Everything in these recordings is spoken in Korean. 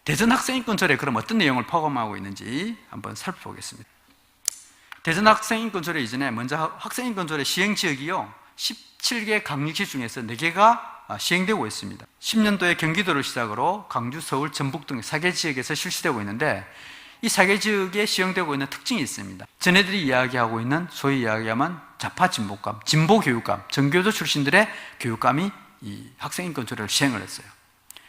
대전 학생인권조례에 그럼 어떤 내용을 포함하고 있는지 한번 살펴보겠습니다. 대전 학생인권조례 이전에 먼저 학생인권조례 시행지역이요 17개 강력시 중에서 4개가 시행되고 있습니다. 10년도에 경기도를 시작으로 강주, 서울, 전북 등 4개 지역에서 실시되고 있는데 이 4개 지역에 시행되고 있는 특징이 있습니다. 전애들이 이야기하고 있는 소위 이야기하면 좌파 진보감, 진보 교육감, 전교조 출신들의 교육감이 이 학생인권조례를 시행을 했어요.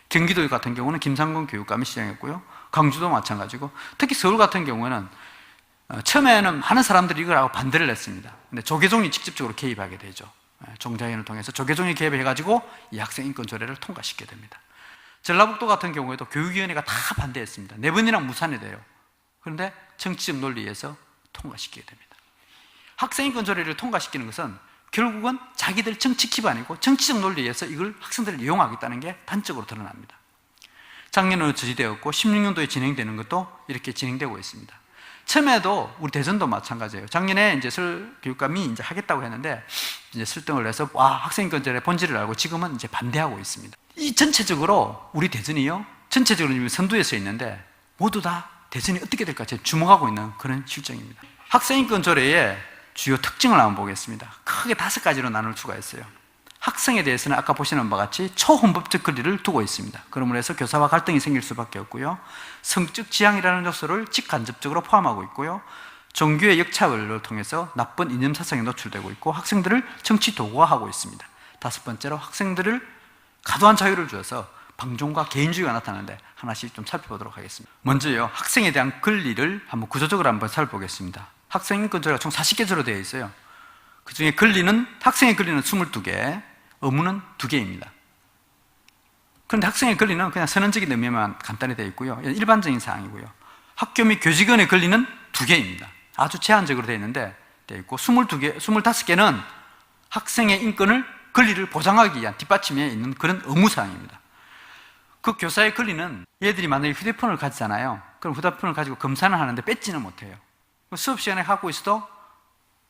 경기도 같은 경우는 김상곤 교육감이 시행했고요. 강주도 마찬가지고, 특히 서울 같은 경우는 처음에는 많은 사람들이 이걸 하고 반대를 했습니다. 근데 조계종이 직접적으로 개입하게 되죠. 종자위원을 통해서 조계종이 개입해가지고 이 학생인권조례를 통과시키게 됩니다. 전라북도 같은 경우에도 교육위원회가 다 반대했습니다. 4번이나 무산이 돼요. 그런데 정치적 논리에서 통과시키게 됩니다. 학생인권조례를 통과시키는 것은 결국은 자기들 정치 기반이고 정치적 논리에서 이걸 학생들을 이용하겠다는 게 단적으로 드러납니다. 작년으로 저지되었고 16년도에 진행되는 것도 이렇게 진행되고 있습니다. 처음에도 우리 대전도 마찬가지예요. 작년에 이제 설 교육감이 이제 하겠다고 했는데 이제 설득을 해서 학생인권조례 본질을 알고 지금은 이제 반대하고 있습니다. 이 전체적으로 우리 대전이요, 전체적으로 지금 선두에 서 있는데 모두 다 대전이 어떻게 될까 주목하고 있는 그런 실정입니다. 학생인권조례의 주요 특징을 한번 보겠습니다. 크게 5가지로 나눌 수가 있어요. 학생에 대해서는 아까 보시는 바와 같이 초헌법적 권리를 두고 있습니다. 그러므로 해서 교사와 갈등이 생길 수밖에 없고요. 성적 지향이라는 요소를 직간접적으로 포함하고 있고요. 종교의 역차를 통해서 나쁜 이념 사상에 노출되고 있고 학생들을 정치 도구화하고 있습니다. 5번째로 학생들을 과도한 자유를 주어서 방종과 개인주의가 나타나는데 하나씩 좀 살펴보도록 하겠습니다. 먼저요, 학생에 대한 권리를 한번 구조적으로 한번 살펴보겠습니다. 학생인권조례가 총 40개조로 되어 있어요. 그 중에 학생의 권리는 22개, 의무는 2개입니다. 그런데 학생의 권리는 그냥 선언적인 의미만 간단히 되어 있고요. 일반적인 사항이고요. 학교 및 교직원의 권리는 2개입니다. 아주 제한적으로 되어 있는데, 되어 있고, 25개는 학생의 권리를 보장하기 위한 뒷받침에 있는 그런 의무사항입니다. 그 교사의 권리는 얘들이 만약에 휴대폰을 가지잖아요. 그럼 휴대폰을 가지고 검사는 하는데 뺏지는 못해요. 수업 시간에 하고 있어도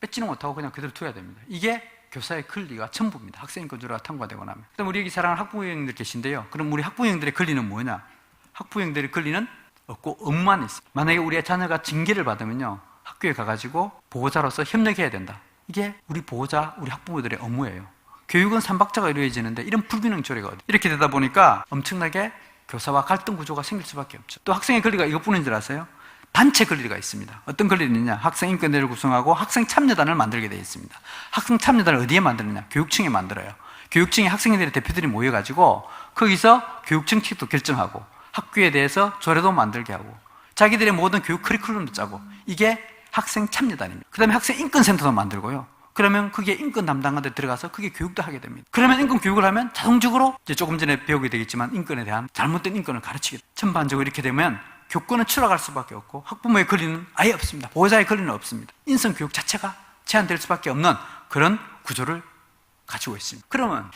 뺏지는 못하고 그냥 그대로 둬야 됩니다. 이게 교사의 권리가 전부입니다. 학생인권조례가 통과되고 나면. 그다음 우리 여기 사랑하는 학부형들 계신데요. 그럼 우리 학부형들의 권리는 뭐냐? 학부형들의 권리는 없고 업무만 있어요. 만약에 우리의 자녀가 징계를 받으면요, 학교에 가가지고 보호자로서 협력해야 된다. 이게 우리 보호자, 우리 학부모들의 업무예요. 교육은 삼박자가 이루어지는데 이런 불균형 조례가 이렇게 되다 보니까 엄청나게 교사와 갈등 구조가 생길 수밖에 없죠. 또 학생의 권리가 이것뿐인 줄 아세요? 단체 권리가 있습니다. 어떤 권리는 있냐? 학생인권대를 구성하고 학생참여단을 만들게 되어 있습니다. 학생참여단을 어디에 만드느냐? 교육청에 만들어요. 교육청에 학생들의 대표들이 모여가지고 거기서 교육 정책도 결정하고 학교에 대해서 조례도 만들게 하고 자기들의 모든 교육 커리큘럼도 짜고, 이게 학생참여단입니다. 그 다음에 학생인권센터도 만들고요. 그러면 그게 인권 담당관들 들어가서 그게 교육도 하게 됩니다. 그러면 인권 교육을 하면 자동적으로 이제 조금 전에 배우게 되겠지만 인권에 대한 잘못된 인권을 가르치게 됩니다. 전반적으로 이렇게 되면 교권은 추락할 수밖에 없고 학부모의 권리는 아예 없습니다. 보호자의 권리는 없습니다. 인성교육 자체가 제한될 수밖에 없는 그런 구조를 가지고 있습니다. 그러면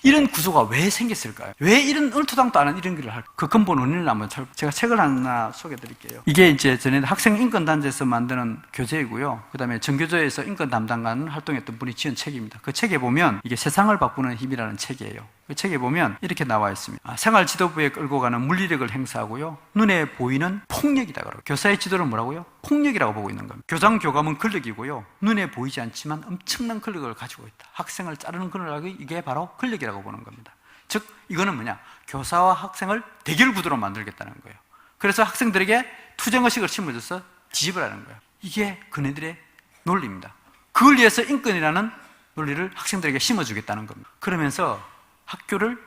이런 구조가 왜 생겼을까요? 왜 이런 얼토당도 않은 이런 길을 할까요? 그 근본 원인을 한번 제가 책을 하나 소개해 드릴게요. 이게 이제 전에 학생인권단체에서 만드는 교재이고요. 그 다음에 전교조에서 인권 담당관 활동했던 분이 지은 책입니다. 그 책에 보면 이게 세상을 바꾸는 힘이라는 책이에요. 그 책에 보면 이렇게 나와 있습니다. 생활지도부에 끌고 가는 물리력을 행사하고요. 눈에 보이는 폭력이다 그러고, 교사의 지도를 뭐라고요? 폭력이라고 보고 있는 겁니다. 교장, 교감은 권력이고요. 눈에 보이지 않지만 엄청난 권력을 가지고 있다. 학생을 자르는 권력이 이게 바로 권력이라고 보는 겁니다. 즉 이거는 뭐냐? 교사와 학생을 대결 구도로 만들겠다는 거예요. 그래서 학생들에게 투쟁의식을 심어줘서 뒤집으라는 거예요. 이게 그네들의 논리입니다. 그걸 위해서 인권이라는 논리를 학생들에게 심어주겠다는 겁니다. 그러면서 학교를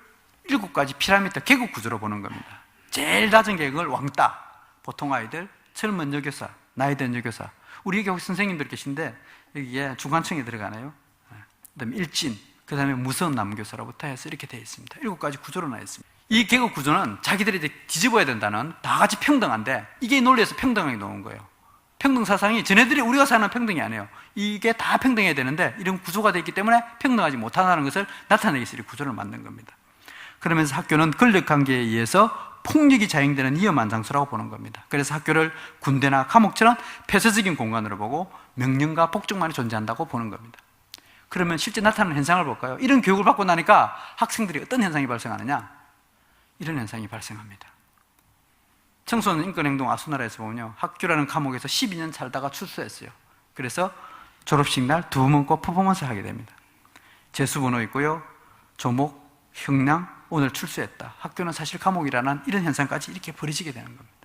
7가지 피라미드 계급 구조로 보는 겁니다. 제일 낮은 계급을 왕따, 보통 아이들, 젊은 여교사, 나이 든 여교사. 우리 여기 선생님들 계신데 여기에 중간층에 들어가네요. 그다음에 일진, 그 다음에 무서운 남교사로부터 해서 이렇게 되어 있습니다. 7가지 구조로 나와 있습니다. 이 계급 구조는 자기들이 이제 뒤집어야 된다는, 다 같이 평등한데 이게 논리에서 평등하게 나온 거예요. 평등 사상이 전애들이 우리가 사는 평등이 아니에요. 이게 다 평등해야 되는데 이런 구조가 되어 있기 때문에 평등하지 못하다는 것을 나타내기 위해서 이 구조를 만든 겁니다. 그러면서 학교는 권력관계에 의해서 폭력이 자행되는 위험한 장소라고 보는 겁니다. 그래서 학교를 군대나 감옥처럼 폐쇄적인 공간으로 보고 명령과 복종만이 존재한다고 보는 겁니다. 그러면 실제 나타나는 현상을 볼까요? 이런 교육을 받고 나니까 학생들이 어떤 현상이 발생하느냐? 이런 현상이 발생합니다. 청소년 인권행동 아수나라에서 보면요, 학교라는 과목에서 12년 살다가 출소했어요. 그래서 졸업식 날 두 번 꼭 퍼포먼스를 하게 됩니다. 재수번호 있고요, 조목, 형량, 오늘 출소했다. 학교는 사실 감옥이라는 이런 현상까지 이렇게 벌어지게 되는 겁니다.